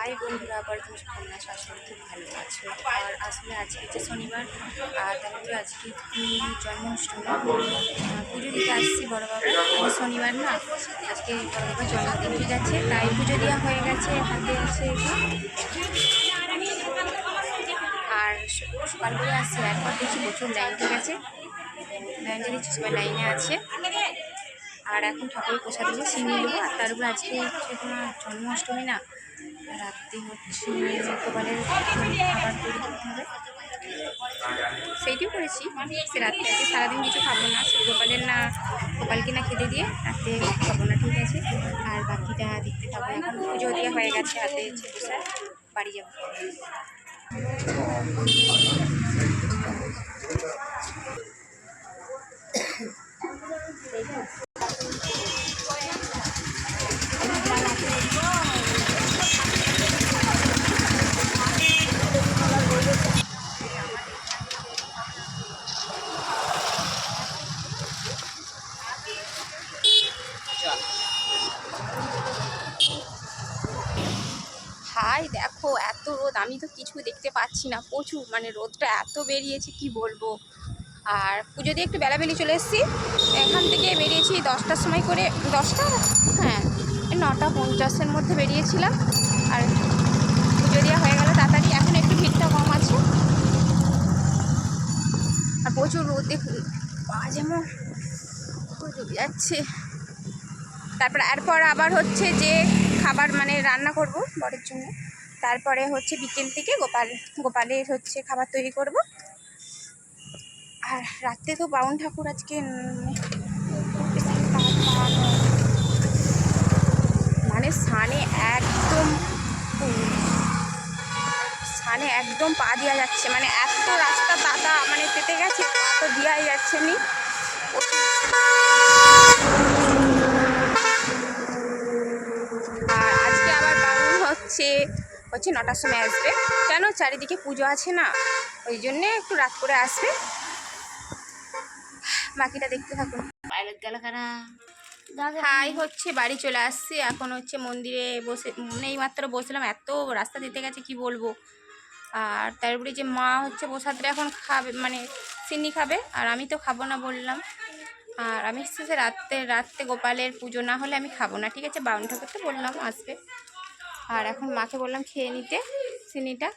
High বন্ধুরা, আবার তুমি কেমন আছো? আসলে খুব ভালো আছো। আর আসলে আজকে হচ্ছে শনিবার, আর তারপরে আজকে জন্মাষ্টমী পুজো দিতে আসছি বড়ো বাবা। শনিবার না, আজকে বড়ো বাবার জন্মদিন, ঠিক আছে, তাই পুজো দেওয়া হয়ে গেছে, হাতে আছে। আর সকাল করে আসছি, একবার দেখছি প্রচুর লাইন, ঠিক আছে, লাইনটা দেখছি সবাই লাইনে আছে। আর এখন ঠাকুরের প্রসাদ দেবো, সিঙ্গি দেবো। আর তার উপরে আজকে হচ্ছে তোমার জন্মাষ্টমী না, রাত্রে হচ্ছে গোপালের খাবার তৈরি করতে হবে, সেইটাই করেছি। সে রাত্রে আজকে সারাদিন কিছু খাবো না, সে গোপালের না, গোপালকে না খেতে দিয়ে রাত্রে খাবো না, ঠিক আছে। আর বাকিটা দেখতে থাকবো। এখন পুজো দেওয়া হয়ে গেছে, হাতে হচ্ছে প্রসাদ, বাড়ি যাবো। হাই দেখো, এত রোদ, আমি তো কিছু দেখতে পাচ্ছি না, প্রচুর মানে রোদটা এত বেরিয়েছে কি বলবো। আর পুজো দিয়ে একটু বেলাবেলি চলে এসেছি, এখান থেকে বেরিয়েছি 10টার সময় করে, 10টা, হ্যাঁ 9:50-এর মধ্যে বেরিয়েছিলাম। আর পুজো দেওয়া হয়ে গেল তাড়াতাড়ি, এখন একটু ভিড়টা কম আছে। আর প্রচুর রোদ দেখুন, পা যেমন ডুবে যাচ্ছে। তারপরে এরপর আবার হচ্ছে যে খাবার মানে রান্না করব বরের জন্য, তারপরে হচ্ছে বিকেল থেকে গোপালের হচ্ছে খাবার তৈরি করব। আর রাত্রে তো বাউন ঠাকুর আজকে মানে স্নানে একদম পা দেওয়া যাচ্ছে, মানে এত রাস্তা পাতা মানে পেতে গেছে, পা তো দেওয়াই যাচ্ছে নি। আর আজকে আবার বাউন হচ্ছে 9টার সময় আসবে, কেন চারিদিকে পুজো আছে না, ওই জন্যে একটু রাত করে আসবে। বাকিটা দেখতে থাকুন। হাই হচ্ছে বাড়ি চলে আসছি, এখন হচ্ছে মন্দিরে বসে, এই মাত্র বসলাম, এত রাস্তা দিতে গেছে কি বলবো। আর তারপরে যে মা হচ্ছে প্রসাদটা এখন খাবে, মানে চিনি খাবে, আর আমি তো খাবো না বললাম। আর আমি এসেছি রাত্রে গোপালের পুজো না হলে আমি খাবো না, ঠিক আছে, বাউন ঠাকুরতে বললাম আসবে। আর এখন মাকে বললাম খেয়ে নিতে চিনিটা।